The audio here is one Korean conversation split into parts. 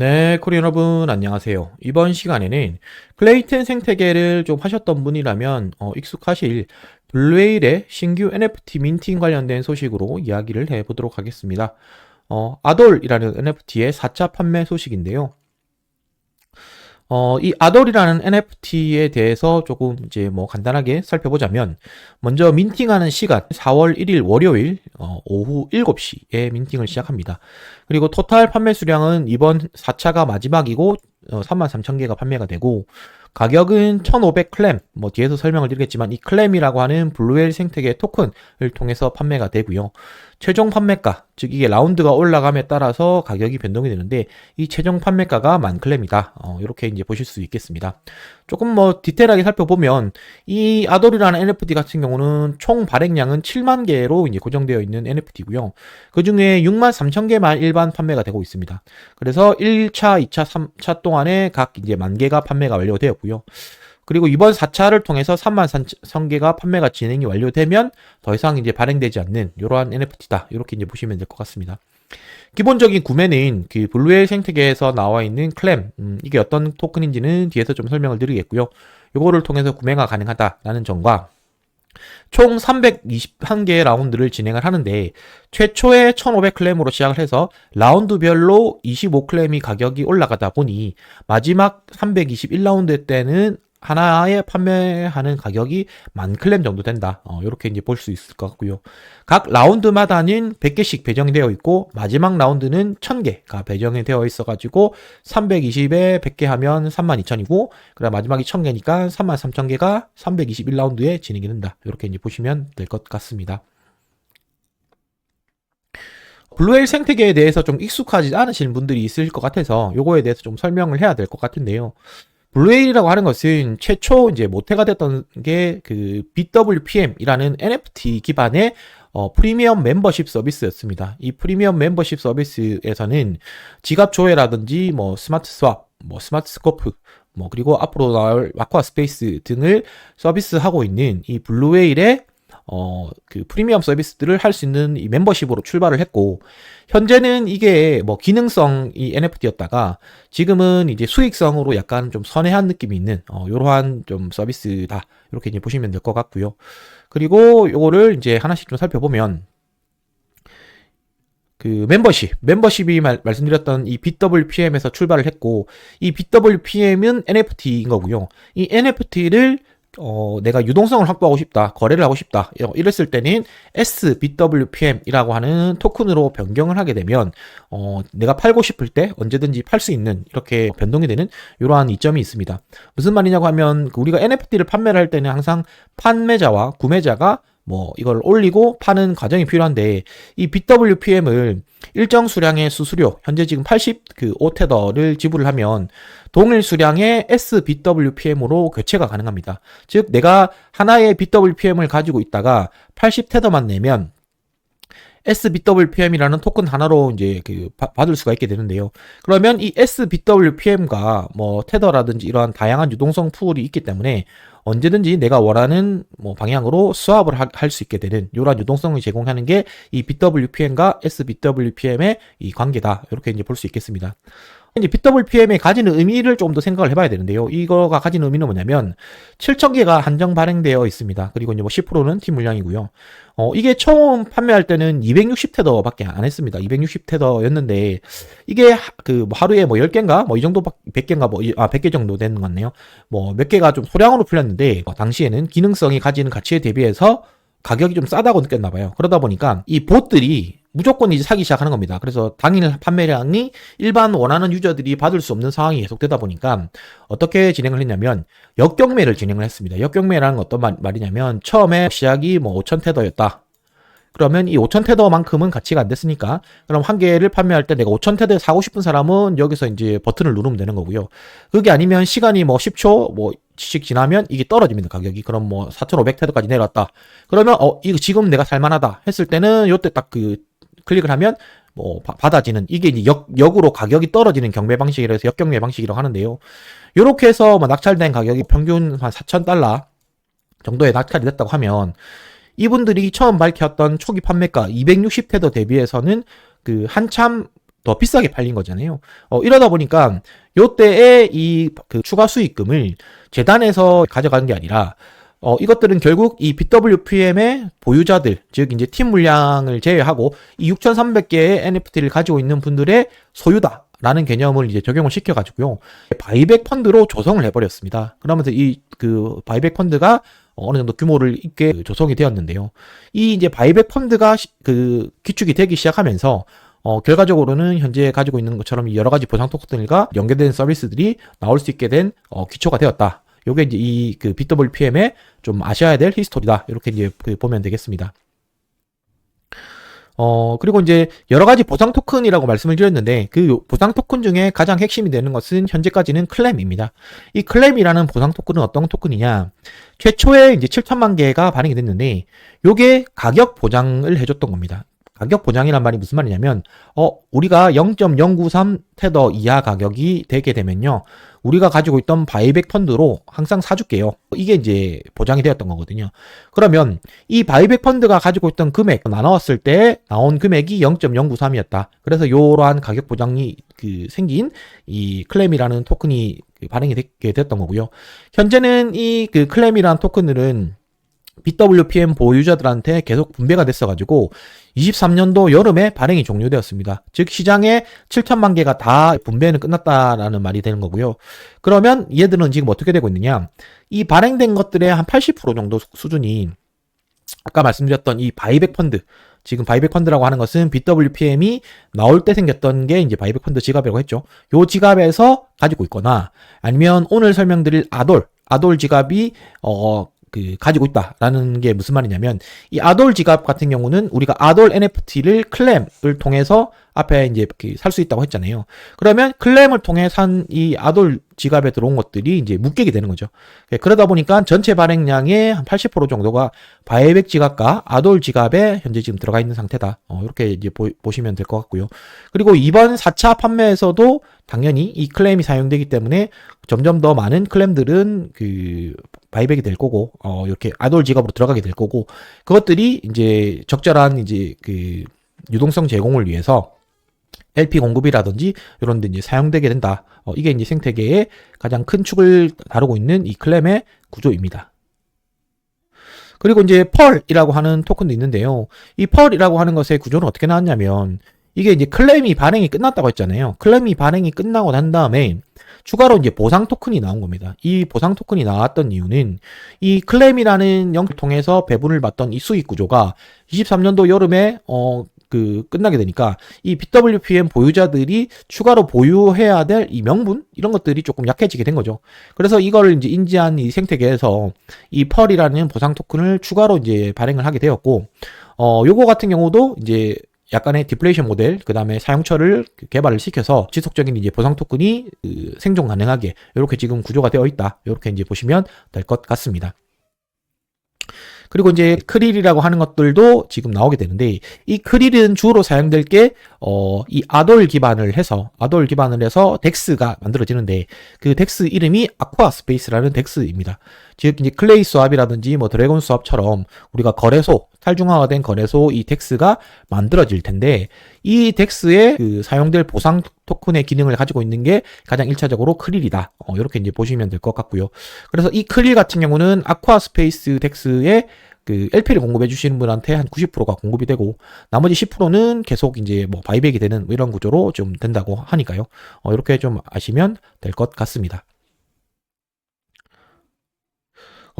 네, 코리 여러분, 안녕하세요. 이번 시간에는 클레이튼 생태계를 좀 하셨던 분이라면 익숙하실 블루웨일의 신규 NFT 민팅 관련된 소식으로 이야기를 해보도록 하겠습니다. 아돌이라는 NFT의 4차 판매 소식인데요. 이 아돌이라는 NFT에 대해서 조금 이제 뭐 간단하게 살펴보자면, 먼저 민팅하는 시간 4월 1일 월요일 오후 7시에 민팅을 시작합니다. 그리고 토탈 판매 수량은 이번 4차가 마지막이고 33,000개가 판매가 되고, 가격은 1,500 클램, 뭐 뒤에서 설명을 드리겠지만 이 클램이라고 하는 블루웰 생태계 토큰을 통해서 판매가 되고요. 최종 판매가, 즉 이게 라운드가 올라감에 따라서 가격이 변동이 되는데 이 최종 판매가가 10,000클램이다. 이렇게 이제 보실 수 있겠습니다. 조금 뭐 디테일하게 살펴보면 이 아돌이라는 NFT 같은 경우는 총 발행량은 7만 개로 이제 고정되어 있는 NFT고요. 그 중에 63,000개만 일반 판매가 되고 있습니다. 그래서 1차, 2차, 3차 동안에 각 이제 10,000개가 판매가 완료되었고요. 그리고 이번 4차를 통해서 33,000개가 판매가 진행이 완료되면 더 이상 이제 발행되지 않는 이러한 NFT다. 이렇게 이제 보시면 될 것 같습니다. 기본적인 구매는 그 블루웰 생태계에서 나와 있는 클램, 이게 어떤 토큰인지는 뒤에서 좀 설명을 드리겠고요. 요거를 통해서 구매가 가능하다라는 점과 총 321개의 라운드를 진행을 하는데 최초에 1,500클램으로 시작을 해서 라운드별로 25클램이 가격이 올라가다 보니 마지막 321라운드 때는 하나에 판매하는 가격이 10,000클램 정도 된다. 이렇게 이제 볼 수 있을 것 같고요. 각 라운드마다는 100개씩 배정이 되어 있고 마지막 라운드는 1,000개가 배정이 되어 있어가지고 320에 100개 하면 32,000이고 그다음 마지막이 1,000개니까 33,000개가 321라운드에 진행이 된다. 이렇게 이제 보시면 될 것 같습니다. 블루웰 생태계에 대해서 좀 익숙하지 않으신 분들이 있을 것 같아서 요거에 대해서 좀 설명을 해야 될 것 같은데요. 블루웨일이라고 하는 것은 최초 이제 모태가 됐던 게 그 BWPM이라는 NFT 기반의 프리미엄 멤버십 서비스였습니다. 이 프리미엄 멤버십 서비스에서는 지갑 조회라든지 뭐 스마트 스왑, 뭐 스마트 스코프, 뭐 그리고 앞으로 나올 아쿠아 스페이스 등을 서비스하고 있는 이 블루웨일의 그 프리미엄 서비스들을 할 수 있는 이 멤버십으로 출발을 했고, 현재는 이게 뭐 기능성이 NFT였다가 지금은 이제 수익성으로 약간 좀 선회한 느낌이 있는, 요러한 좀 서비스다. 이렇게 이제 보시면 될 것 같고요. 그리고 요거를 이제 하나씩 좀 살펴보면, 그 멤버십이 말씀드렸던 이 BWPM에서 출발을 했고, 이 BWPM은 NFT인 거고요. 이 NFT를 내가 유동성을 확보하고 싶다, 거래를 하고 싶다, 이랬을 때는 SBWPM이라고 하는 토큰으로 변경을 하게 되면, 내가 팔고 싶을 때 언제든지 팔 수 있는, 이렇게 변동이 되는, 이러한 이점이 있습니다. 무슨 말이냐고 하면, 우리가 NFT를 판매를 할 때는 항상 판매자와 구매자가 뭐 이걸 올리고 파는 과정이 필요한데, 이 BWPM을 일정 수량의 수수료, 현재 지금 85테더를 지불을 하면 동일 수량의 SBWPM으로 교체가 가능합니다. 즉 내가 하나의 BWPM을 가지고 있다가 80테더만 내면 SBWPM이라는 토큰 하나로 이제 받을 수가 있게 되는데요. 그러면 이 SBWPM과 뭐 테더라든지 이러한 다양한 유동성 풀이 있기 때문에 언제든지 내가 원하는 뭐 방향으로 스왑을 할 수 있게 되는 이러한 유동성을 제공하는 게 이 BWPM과 SBWPM의 이 관계다. 이렇게 이제 볼 수 있겠습니다. 이제 BWPM에 가지는 의미를 좀 더 생각을 해봐야 되는데요. 이거가 가지는 의미는 뭐냐면 7,000개가 한정 발행되어 있습니다. 그리고 이제 뭐 10%는 팀 물량이고요. 이게 처음 판매할 때는 260테더밖에 안 했습니다. 260테더였는데 이게 그 하루에 뭐 10개인가 뭐 이 정도 100개인가 뭐 100개 정도 되는 것 같네요. 뭐 몇 개가 좀 소량으로 풀렸는데 당시에는 기능성이 가지는 가치에 대비해서 가격이 좀 싸다고 느꼈나 봐요. 그러다 보니까 이 봇들이 무조건 이제 사기 시작하는 겁니다. 그래서 당일 판매량이 일반 원하는 유저들이 받을 수 없는 상황이 계속되다 보니까 어떻게 진행을 했냐면 역경매를 진행을 했습니다. 역경매라는 건 어떤 말이냐면 처음에 시작이 뭐 5,000테더였다. 그러면 이 5,000테더만큼은 가치가 안 됐으니까 그럼 한 개를 판매할 때 내가 5,000테더 사고 싶은 사람은 여기서 이제 버튼을 누르면 되는 거고요. 그게 아니면 시간이 뭐 10초 뭐 씩 지나면 이게 떨어집니다. 가격이. 그럼 뭐 4,500테더까지 내려왔다. 그러면 이거 지금 내가 살만하다 했을 때는 요때 딱 그 클릭을 하면 뭐 받아지는, 이게 이제 역으로 가격이 떨어지는 경매 방식이라 해서 역경매 방식이라고 하는데요. 요렇게 해서 뭐 낙찰된 가격이 평균 한 4,000달러 정도에 낙찰이 됐다고 하면 이분들이 처음 밝혔던 초기 판매가 260테더 대비해서는 그 한참 더 비싸게 팔린 거잖아요. 이러다 보니까 요때에 이 그 추가 수익금을 재단에서 가져가는 게 아니라 이것들은 결국 이 BWPM의 보유자들, 즉 이제 팀 물량을 제외하고 이 6,300개의 NFT를 가지고 있는 분들의 소유다. 라는 개념을 이제 적용을 시켜가지고요. 바이백 펀드로 조성을 해버렸습니다. 그러면서 이 그 바이백 펀드가 어느 정도 규모를 있게 조성이 되었는데요. 이 이제 바이백 펀드가 그 기축이 되기 시작하면서 결과적으로는 현재 가지고 있는 것처럼 여러 가지 보상 토큰들과 연계된 서비스들이 나올 수 있게 된 기초가 되었다. 요게 이제 이 그 BWPM의 좀 아셔야 될 히스토리다. 이렇게 이제 보면 되겠습니다. 그리고 이제 여러 가지 보상 토큰이라고 말씀을 드렸는데 그 보상 토큰 중에 가장 핵심이 되는 것은 현재까지는 클램입니다. 이 클램이라는 보상 토큰은 어떤 토큰이냐? 최초에 이제 7천만 개가 발행이 됐는데 요게 가격 보장을 해줬던 겁니다. 가격 보장이란 말이 무슨 말이냐면 우리가 0.093 테더 이하 가격이 되게 되면요. 우리가 가지고 있던 바이백 펀드로 항상 사줄게요. 이게 이제 보장이 되었던 거거든요. 그러면 이 바이백 펀드가 가지고 있던 금액 나눴을 때 나온 금액이 0.093이었다. 그래서 이러한 가격 보장이 생긴 이 클램이라는 토큰이 발행이 되게 됐던 거고요. 현재는 이 클램이라는 토큰들은 BWPM 보유자들한테 계속 분배가 됐어가지고 23년도 여름에 발행이 종료되었습니다. 즉 시장에 7천만 개가 다 분배는 끝났다라는 말이 되는 거고요. 그러면 얘들은 지금 어떻게 되고 있느냐? 이 발행된 것들의 한 80% 정도 수준이 아까 말씀드렸던 이 바이백 펀드, 지금 바이백 펀드라고 하는 것은 BWPM이 나올 때 생겼던 게 이제 바이백 펀드 지갑이라고 했죠. 요 지갑에서 가지고 있거나 아니면 오늘 설명드릴 아돌 지갑이 가지고 있다라는 게 무슨 말이냐면 이 아돌 지갑 같은 경우는 우리가 아돌 NFT를 클램을 통해서 앞에 이제 살 수 있다고 했잖아요. 그러면 클램을 통해 산 이 아돌 지갑에 들어온 것들이 이제 묶이게 되는 거죠. 그러다 보니까 전체 발행량의 한 80% 정도가 바이백 지갑과 아돌 지갑에 현재 지금 들어가 있는 상태다. 이렇게 이제 보시면 될 것 같고요. 그리고 이번 4차 판매에서도 당연히 이 클램이 사용되기 때문에 점점 더 많은 클램들은 바이백이 될 거고, 이렇게 아돌 지갑으로 들어가게 될 거고, 그것들이 이제 적절한 이제 유동성 제공을 위해서 LP 공급이라든지 이런 데 이제 사용되게 된다. 이게 이제 생태계의 가장 큰 축을 다루고 있는 이 클램의 구조입니다. 그리고 이제 펄이라고 하는 토큰도 있는데요. 이 펄이라고 하는 것의 구조는 어떻게 나왔냐면 이게 이제 클램이 발행이 끝났다고 했잖아요. 클램이 발행이 끝나고 난 다음에 추가로 이제 보상 토큰이 나온 겁니다. 이 보상 토큰이 나왔던 이유는 이 클램이라는 영역을 통해서 배분을 받던 이 수익 구조가 23년도 여름에 끝나게 되니까 이 BWPM 보유자들이 추가로 보유해야 될 이 명분 이런 것들이 조금 약해지게 된 거죠. 그래서 이걸 이제 인지한 이 생태계에서 이 펄이라는 보상 토큰을 추가로 이제 발행을 하게 되었고, 요거 같은 경우도 이제 약간의 디플레이션 모델, 그 다음에 사용처를 개발을 시켜서 지속적인 이제 보상 토큰이 생존 가능하게 이렇게 지금 구조가 되어 있다. 이렇게 이제 보시면 될 것 같습니다. 그리고 이제 크릴이라고 하는 것들도 지금 나오게 되는데 이 크릴은 주로 사용될 게 이 아돌 기반을 해서 덱스가 만들어지는데 그 덱스 이름이 아쿠아 스페이스라는 덱스입니다. 즉 이제 클레이 스왑이라든지 뭐 드래곤 스왑처럼 우리가 거래소, 탈중화된 거래소 이 덱스가 만들어질 텐데 이 덱스에 사용될 보상 토큰의 기능을 가지고 있는 게 가장 1차적으로 크릴이다. 이렇게 이제 보시면 될 것 같고요. 그래서 이 크릴 같은 경우는 아쿠아 스페이스 덱스에 LP를 공급해 주시는 분한테 한 90%가 공급이 되고 나머지 10%는 계속 이제 뭐 바이백이 되는 이런 구조로 좀 된다고 하니까요. 이렇게 좀 아시면 될 것 같습니다.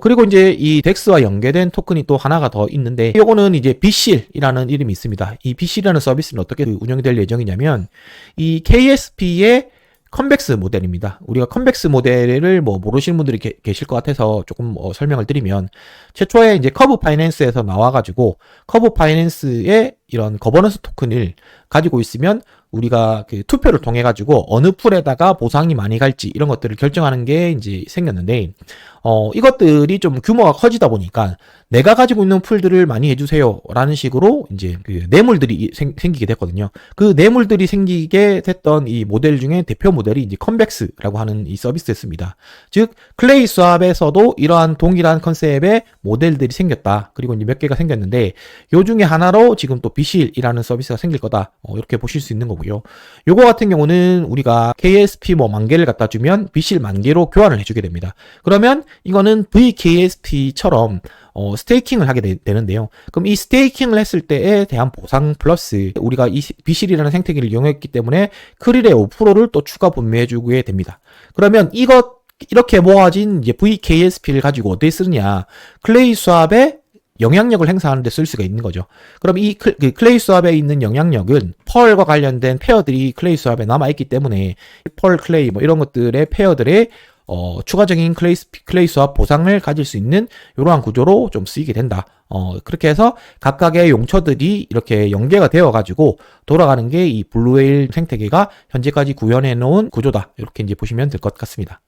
그리고 이제 이 덱스와 연계된 토큰이 또 하나가 더 있는데 요거는 이제 비실이라는 이름이 있습니다. 이 비실이라는 서비스는 어떻게 운영이 될 예정이냐면 이 KSP의 컨벡스 모델입니다. 우리가 컨벡스 모델을 뭐 모르시는 분들이 계실 것 같아서 조금 설명을 드리면 최초에 이제 커브 파이낸스에서 나와가지고 커브 파이낸스의 이런 거버넌스 토큰을 가지고 있으면 우리가 투표를 통해 가지고 어느 풀에다가 보상이 많이 갈지 이런 것들을 결정하는 게 이제 생겼는데 이것들이 좀 규모가 커지다 보니까 내가 가지고 있는 풀들을 많이 해주세요 라는 식으로 이제 그 뇌물들이 생기게 됐거든요. 그 뇌물들이 생기게 됐던 이 모델 중에 대표 모델이 이제 컨벡스라고 하는 이 서비스였습니다. 즉 클레이 수압에서도 이러한 동일한 컨셉의 모델들이 생겼다. 그리고 이제 몇 개가 생겼는데 요 중에 하나로 지금 또 비실이라는 서비스가 생길 거다. 이렇게 보실 수 있는 거고요. 요거 같은 경우는 우리가 KSP 뭐 10,000개를 갖다 주면 비실 10,000개로 교환을 해주게 됩니다. 그러면 이거는 VKSP처럼 스테이킹을 하게 되는데요. 그럼 이 스테이킹을 했을 때에 대한 보상 플러스 우리가 이 비실이라는 생태계를 이용했기 때문에 크릴의 5%를 또 추가 분배해주게 됩니다. 그러면 이렇게 모아진 이제 VKSP를 가지고 어디에 쓰느냐? 클레이 수압에 영향력을 행사하는 데 쓸 수가 있는 거죠. 그럼 이 클레이 수압에 있는 영향력은 펄과 관련된 페어들이 클레이 수압에 남아있기 때문에 펄, 클레이 뭐 이런 것들의 페어들의 추가적인 클레이 수압 보상을 가질 수 있는 이러한 구조로 좀 쓰이게 된다. 그렇게 해서 각각의 용처들이 이렇게 연계가 되어가지고 돌아가는 게 이 블루웨일 생태계가 현재까지 구현해 놓은 구조다. 이렇게 이제 보시면 될 것 같습니다.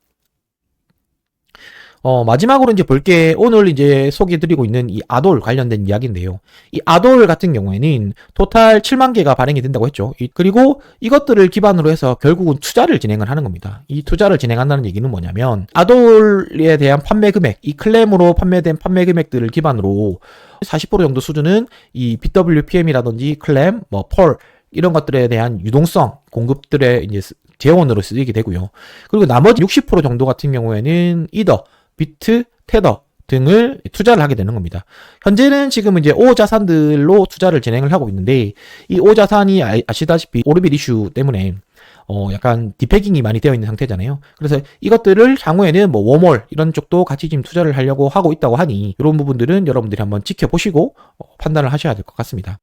마지막으로 이제 볼게 오늘 이제 소개해드리고 있는 이 아돌 관련된 이야기인데요. 이 아돌 같은 경우에는 토탈 7만 개가 발행이 된다고 했죠. 그리고 이것들을 기반으로 해서 결국은 투자를 진행을 하는 겁니다. 이 투자를 진행한다는 얘기는 뭐냐면 아돌에 대한 판매 금액, 이 클램으로 판매된 판매 금액들을 기반으로 40% 정도 수준은 이 BWPM이라든지 클램, 뭐 펄 이런 것들에 대한 유동성 공급들의 이제 재원으로 쓰이게 되고요. 그리고 나머지 60% 정도 같은 경우에는 이더 비트, 테더 등을 투자를 하게 되는 겁니다. 현재는 지금 이제 5자산들로 투자를 진행을 하고 있는데 이 5자산이 아시다시피 오르빗 이슈 때문에 약간 디패깅이 많이 되어 있는 상태잖아요. 그래서 이것들을 향후에는 뭐 웜월 이런 쪽도 같이 지금 투자를 하려고 하고 있다고 하니 이런 부분들은 여러분들이 한번 지켜보시고 판단을 하셔야 될 것 같습니다.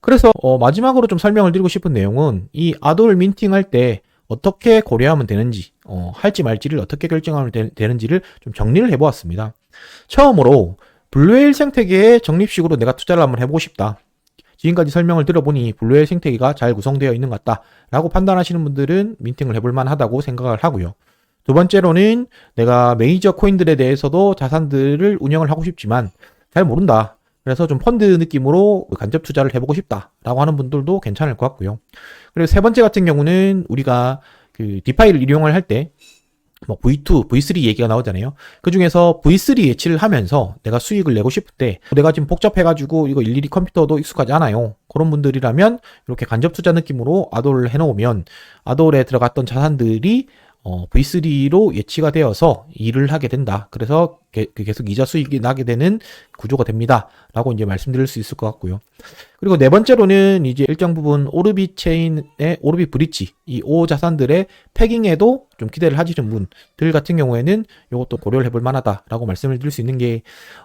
그래서 마지막으로 좀 설명을 드리고 싶은 내용은 이 아돌 민팅할 때 어떻게 고려하면 되는지, 할지 말지를 어떻게 결정하면 되는지를 좀 정리를 해보았습니다. 처음으로 블루웨일 생태계의 적립식으로 내가 투자를 한번 해보고 싶다. 지금까지 설명을 들어보니 블루웨일 생태계가 잘 구성되어 있는 것 같다 라고 판단하시는 분들은 민팅을 해볼 만하다고 생각을 하고요. 두 번째로는 내가 메이저 코인들에 대해서도 자산들을 운영을 하고 싶지만 잘 모른다. 그래서 좀 펀드 느낌으로 간접 투자를 해보고 싶다라고 하는 분들도 괜찮을 것 같고요. 그리고 세 번째 같은 경우는 우리가 그 디파이를 이용을 할 때 뭐 V2, V3 얘기가 나오잖아요. 그 중에서 V3 예치를 하면서 내가 수익을 내고 싶을 때 내가 지금 복잡해가지고 이거 일일이 컴퓨터도 익숙하지 않아요. 그런 분들이라면 이렇게 간접 투자 느낌으로 아돌을 해놓으면 아돌에 들어갔던 자산들이 V3로 예치가 되어서 일을 하게 된다. 그래서 계속 이자 수익이 나게 되는 구조가 됩니다. 라고 이제 말씀드릴 수 있을 것 같고요. 그리고 네 번째로는 이제 일정 부분 오르빗 체인의 오르빗 브릿지, 이 5자산들의 패깅에도 좀 기대를 하시는 분들 같은 경우에는 이것도 고려를 해볼 만하다라고 말씀을 드릴 수 있는 게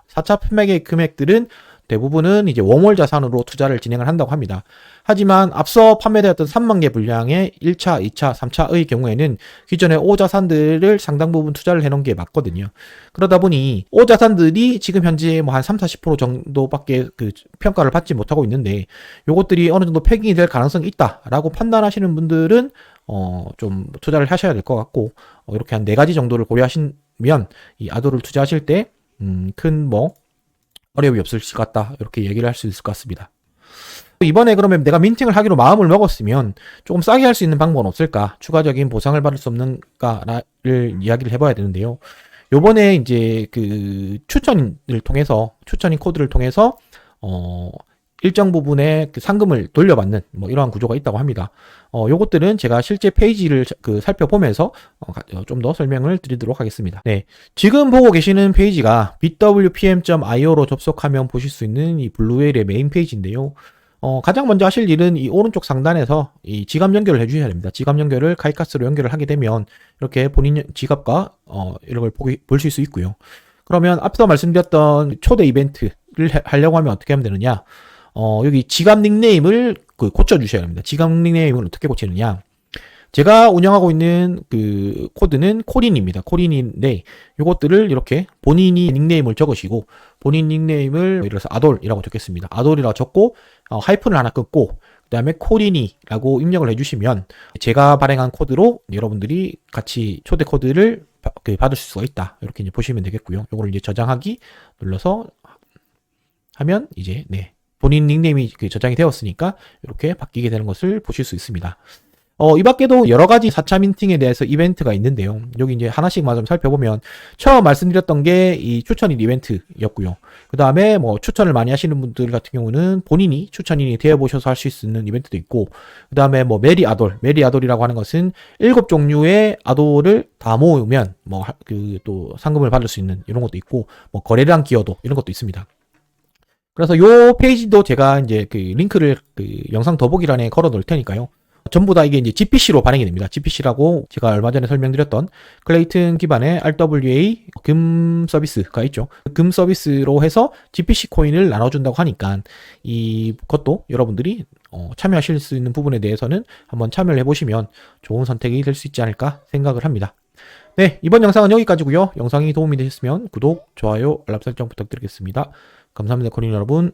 4차 판매의 금액들은 대부분은 이제 웜월 자산으로 투자를 진행을 한다고 합니다. 하지만 앞서 판매되었던 3만 개 분량의 1차, 2차, 3차의 경우에는 기존의 5자산들을 상당 부분 투자를 해놓은 게 맞거든요. 그러다 보니 5자산들이 지금 현재 뭐 한 30-40% 정도밖에 그 평가를 받지 못하고 있는데 요것들이 어느 정도 패깅이 될 가능성이 있다라고 판단하시는 분들은 좀 투자를 하셔야 될 것 같고 이렇게 한 4가지 정도를 고려하시면 이 아도를 투자하실 때 큰 뭐 어려움이 없을 것 같다 이렇게 얘기를 할 수 있을 것 같습니다. 이번에 그러면 내가 민팅을 하기로 마음을 먹었으면 조금 싸게 할 수 있는 방법은 없을까? 추가적인 보상을 받을 수 없는가를 이야기를 해봐야 되는데요. 요번에 이제 그 추천인 코드를 통해서 일정 부분의 그 상금을 돌려받는 뭐 이러한 구조가 있다고 합니다. 요것들은 제가 실제 페이지를 살펴보면서 좀 더 설명을 드리도록 하겠습니다. 네. 지금 보고 계시는 페이지가 bwpm.io로 접속하면 보실 수 있는 이 블루웨일의 메인 페이지인데요. 가장 먼저 하실 일은 이 오른쪽 상단에서 이 지갑 연결을 해주셔야 됩니다. 지갑 연결을 카이카스로 연결을 하게 되면 이렇게 본인 지갑과 이런 걸 보실 수 있고요. 그러면 앞서 말씀드렸던 초대 이벤트를 하려고 하면 어떻게 하면 되느냐? 여기 지갑 닉네임을 고쳐주셔야 합니다. 지갑 닉네임을 어떻게 고치느냐? 제가 운영하고 있는 그 코드는 코린입니다. 코린인데 요것들을 이렇게 본인이 닉네임을 적으시고 본인 닉네임을 예를 들어서 아돌이라고 적겠습니다. 아돌이라고 적고 하이픈을 하나 끊고 그 다음에 코린이라고 입력을 해주시면 제가 발행한 코드로 여러분들이 같이 초대 코드를 받을 수가 있다. 이렇게 이제 보시면 되겠고요. 요거를 이제 저장하기 눌러서 하면 이제 네, 본인 닉네임이 그 저장이 되었으니까 이렇게 바뀌게 되는 것을 보실 수 있습니다. 이 밖에도 여러 가지 4차 민팅에 대해서 이벤트가 있는데요. 여기 이제 하나씩 좀 살펴보면 처음 말씀드렸던 게 이 추천인 이벤트였고요. 그 다음에 뭐 추천을 많이 하시는 분들 같은 경우는 본인이 추천인이 되어보셔서 할 수 있는 이벤트도 있고, 그 다음에 뭐 메리아돌이라고 하는 것은 7종류의 아돌을 다 모으면 뭐 그 또 상금을 받을 수 있는 이런 것도 있고, 뭐 거래량 기여도 이런 것도 있습니다. 그래서 요 페이지도 제가 이제 그 링크를 그 영상 더보기란에 걸어 놓을 테니까요. 전부 다 이게 이제 GPC로 반영이 됩니다. GPC라고 제가 얼마 전에 설명드렸던 클레이튼 기반의 RWA 금 서비스가 있죠. 금 서비스로 해서 GPC 코인을 나눠준다고 하니까 이것도 여러분들이 참여하실 수 있는 부분에 대해서는 한번 참여를 해보시면 좋은 선택이 될 수 있지 않을까 생각을 합니다. 네, 이번 영상은 여기까지고요. 영상이 도움이 되셨으면 구독, 좋아요, 알람 설정 부탁드리겠습니다. 감사합니다, 코인 여러분.